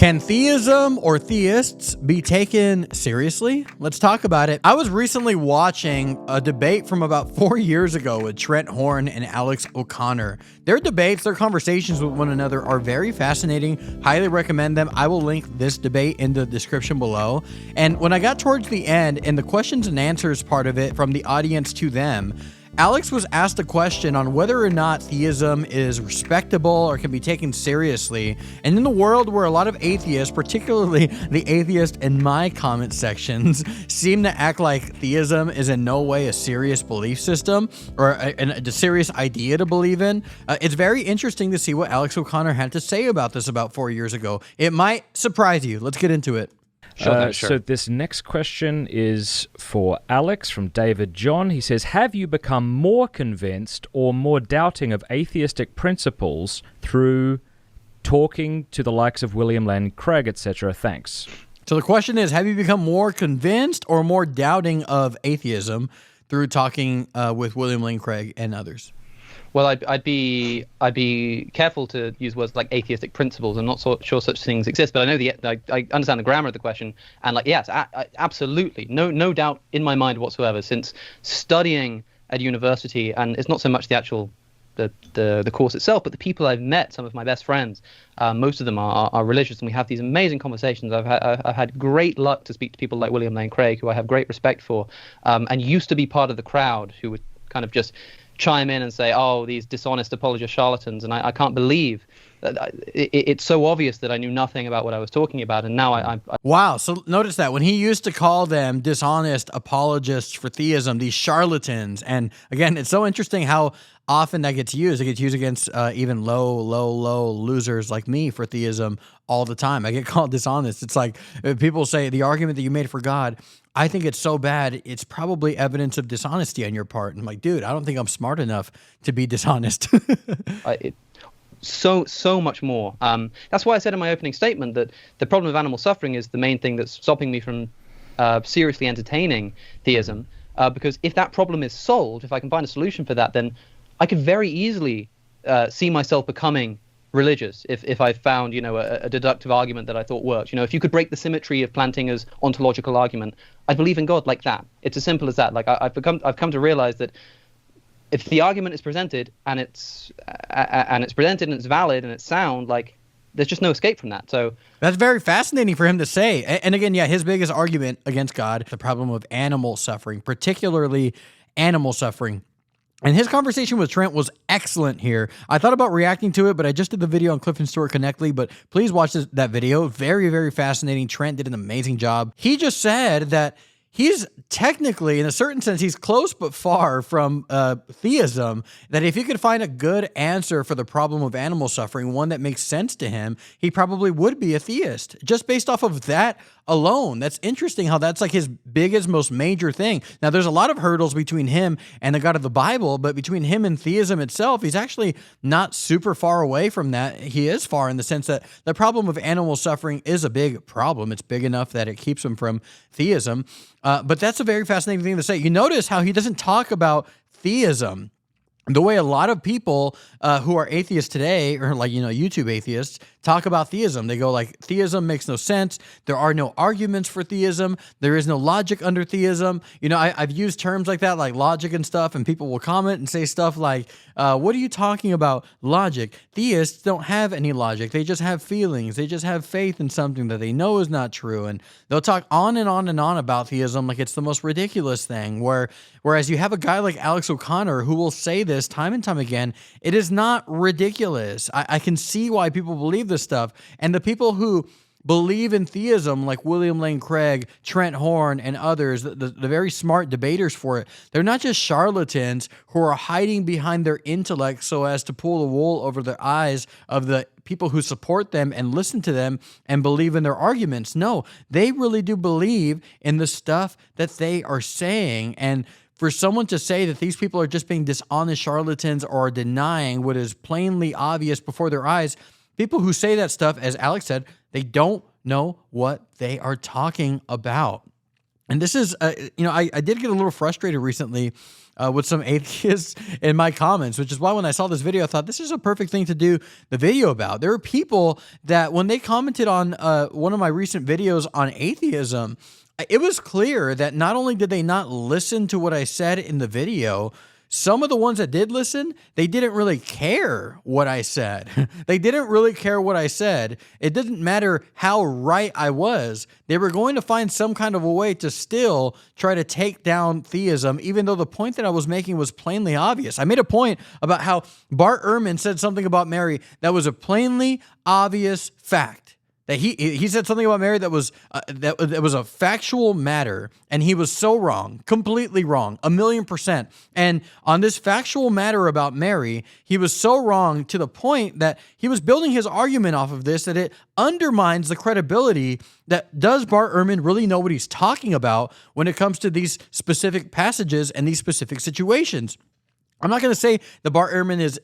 Can theism or theists be taken seriously? Let's talk about it. I was recently watching a debate from about 4 years ago with Trent Horn and Alex O'Connor. Their debates, their conversations with one another are very fascinating. Highly recommend them. I will link this debate in the description below. And when I got towards the end and the questions and answers part of it from the audience to them, Alex was asked a question on whether or not theism is respectable or can be taken seriously. And in the world where a lot of atheists, particularly the atheist in my comment sections, seem to act like theism is in no way a serious belief system or a serious idea to believe in, it's very interesting to see what Alex O'Connor had to say about this about 4 years ago. It might surprise you. Let's get into it. Sure. So this next question is for Alex from David John. He says, have you become more convinced or more doubting of atheistic principles through talking to the likes of William Lane Craig, etc.? Thanks. So the question is, have you become more convinced or more doubting of atheism through talking with William Lane Craig and others? Well, I'd be careful to use words like atheistic principles. I'm not sure such things exist, but I know I understand the grammar of the question, and yes, absolutely, no doubt in my mind whatsoever. Since studying at university, and it's not so much the actual the course itself, but the people I've met, some of my best friends, most of them are religious, and we have these amazing conversations. I've had great luck to speak to people like William Lane Craig, who I have great respect for, and used to be part of the crowd who would kind of just chime in and say, oh, these dishonest apologist charlatans, and I can't believe that it's so obvious that I knew nothing about what I was talking about, and now I Wow, so notice that when he used to call them dishonest apologists for theism, these charlatans, and again, it's so interesting how often that gets used. It gets used against even low losers like me for theism all the time. I get called dishonest. It's like people say the argument that you made for God, I think it's so bad, it's probably evidence of dishonesty on your part. And I'm like, dude, I don't think I'm smart enough to be dishonest. So much more. That's why I said in my opening statement that the problem of animal suffering is the main thing that's stopping me from seriously entertaining theism. Because if that problem is solved, if I can find a solution for that, then I could very easily see myself becoming religious if I found, a deductive argument that I thought worked. If you could break the symmetry of Plantinga's ontological argument, I'd believe in God like that. It's as simple as that. Like I've come to realize that if the argument is presented and it's presented and it's valid and it's sound, like there's just no escape from that. So that's very fascinating for him to say. And again, yeah, his biggest argument against God, the problem of animal suffering, particularly animal suffering. And his conversation with Trent was excellent here. I thought about reacting to it, but I just did the video on Cliff and Stuart Connectly, but please watch that video. Very, very fascinating. Trent did an amazing job. He just said that he's technically, in a certain sense, he's close but far from theism, that if he could find a good answer for the problem of animal suffering, one that makes sense to him, he probably would be a theist, just based off of that alone. That's interesting how that's like his biggest, most major thing. Now, there's a lot of hurdles between him and the God of the Bible, but between him and theism itself, he's actually not super far away from that. He is far in the sense that the problem of animal suffering is a big problem. It's big enough that it keeps him from theism. But that's a very fascinating thing to say. You notice how he doesn't talk about theism the way a lot of people who are atheists today, or like, YouTube atheists, talk about theism. They go like, theism makes no sense. There are no arguments for theism. There is no logic under theism. I've used terms like that, like logic and stuff, and people will comment and say stuff like, what are you talking about? Logic. Theists don't have any logic. They just have feelings. They just have faith in something that they know is not true. And they'll talk on and on and on about theism like it's the most ridiculous thing, whereas you have a guy like Alex O'Connor who will say this time and time again, it is not ridiculous. I can see why people believe this stuff. And the people who believe in theism, like William Lane Craig, Trent Horn, and others, the very smart debaters for it, they're not just charlatans who are hiding behind their intellect so as to pull the wool over the eyes of the people who support them and listen to them and believe in their arguments. No, they really do believe in the stuff that they are saying. And for someone to say that these people are just being dishonest charlatans or denying what is plainly obvious before their eyes, people who say that stuff, as Alex said, they don't know what they are talking about. And this is, I did get a little frustrated recently with some atheists in my comments, which is why when I saw this video, I thought this is a perfect thing to do the video about. There are people that when they commented on one of my recent videos on atheism, it was clear that not only did they not listen to what I said in the video, some of the ones that did listen, they didn't really care what I said. They didn't really care what I said. It didn't matter how right I was. They were going to find some kind of a way to still try to take down theism, even though the point that I was making was plainly obvious. I made a point about how Bart Ehrman said something about Mary that was a plainly obvious fact. That he said something about Mary that was a factual matter, and he was so wrong, completely wrong, 1,000,000%. And on this factual matter about Mary, he was so wrong to the point that he was building his argument off of this, that it undermines the credibility that does Bart Ehrman really know what he's talking about when it comes to these specific passages and these specific situations. I'm not going to say that Bart Ehrman is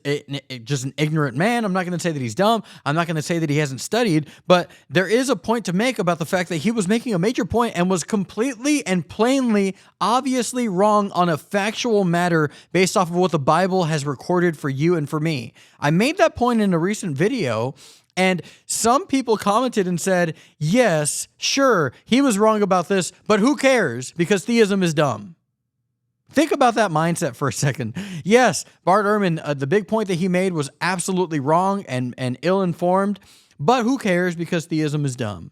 just an ignorant man. I'm not going to say that he's dumb. I'm not going to say that he hasn't studied, but there is a point to make about the fact that he was making a major point and was completely and plainly, obviously wrong on a factual matter based off of what the Bible has recorded for you and for me. I made that point in a recent video, and some people commented and said, yes, sure, he was wrong about this, but who cares because theism is dumb. Think about that mindset for a second. Yes, Bart Ehrman, the big point that he made was absolutely wrong and ill-informed, but who cares because theism is dumb.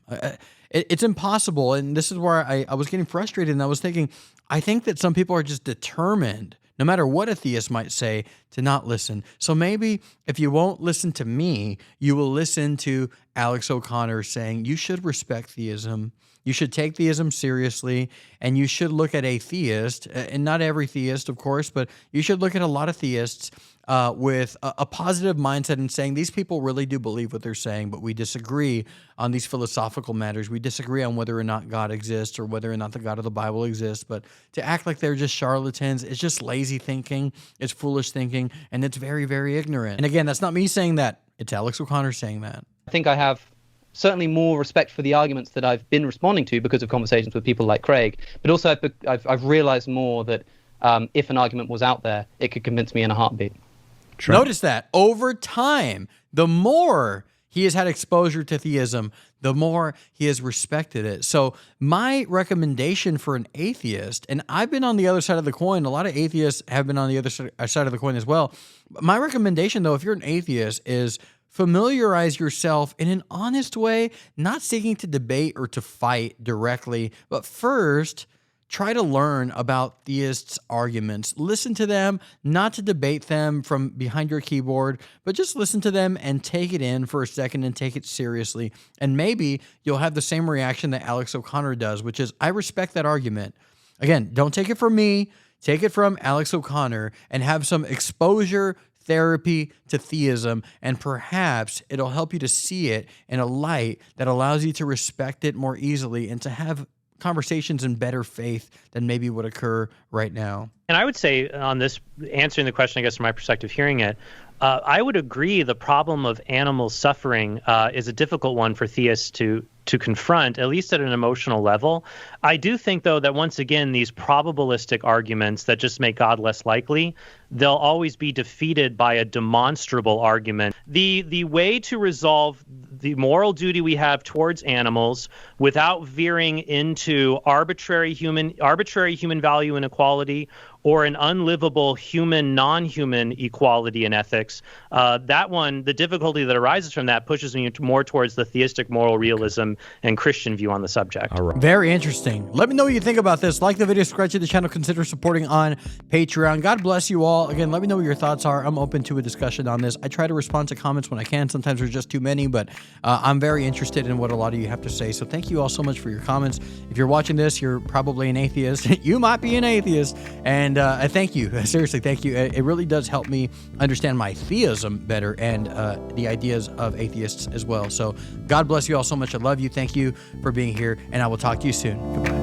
It's impossible, and this is where I was getting frustrated, and I was thinking, I think that some people are just determined, no matter what a theist might say, to not listen. So maybe if you won't listen to me, you will listen to Alex O'Connor saying you should respect theism. You should take theism seriously, and you should look at a theist, and not every theist, of course, but you should look at a lot of theists with a positive mindset and saying these people really do believe what they're saying, but we disagree on these philosophical matters. We disagree on whether or not God exists or whether or not the God of the Bible exists, but to act like they're just charlatans, it's just lazy thinking, it's foolish thinking, and it's very, very ignorant. And again, that's not me saying that. It's Alex O'Connor saying that. I think I have certainly more respect for the arguments that I've been responding to because of conversations with people like Craig, but also I've realized more that if an argument was out there, it could convince me in a heartbeat. Trent. Notice that over time, the more he has had exposure to theism, the more he has respected it. So my recommendation for an atheist, and I've been on the other side of the coin, a lot of atheists have been on the other side of the coin as well. My recommendation, though, if you're an atheist, is familiarize yourself in an honest way, not seeking to debate or to fight directly, but first try to learn about theists' arguments. Listen to them, not to debate them from behind your keyboard, but just listen to them and take it in for a second and take it seriously. And maybe you'll have the same reaction that Alex O'Connor does, which is, I respect that argument. Again, don't take it from me, take it from Alex O'Connor and have some exposure therapy to theism, and perhaps it'll help you to see it in a light that allows you to respect it more easily and to have conversations in better faith than maybe would occur right now. And I would say on this, answering the question, I guess from my perspective, hearing it, I would agree the problem of animal suffering is a difficult one for theists to confront, at least at an emotional level. I do think, though, that once again, these probabilistic arguments that just make God less likely, they'll always be defeated by a demonstrable argument. The way to resolve the moral duty we have towards animals without veering into arbitrary human value inequality or an unlivable human, non-human equality in ethics, that one, the difficulty that arises from that pushes me more towards the theistic moral realism and Christian view on the subject. All right. Very interesting. Let me know what you think about this. Like the video, subscribe to the channel, consider supporting on Patreon. God bless you all. Again, let me know what your thoughts are. I'm open to a discussion on this. I try to respond to comments when I can. Sometimes there's just too many, but I'm very interested in what a lot of you have to say. So thank you all so much for your comments. If you're watching this, you're probably an atheist. You might be an atheist. And I thank you. Seriously, thank you. It really does help me understand my theism better and the ideas of atheists as well. So God bless you all so much. I love you. Thank you for being here, and I will talk to you soon. Goodbye.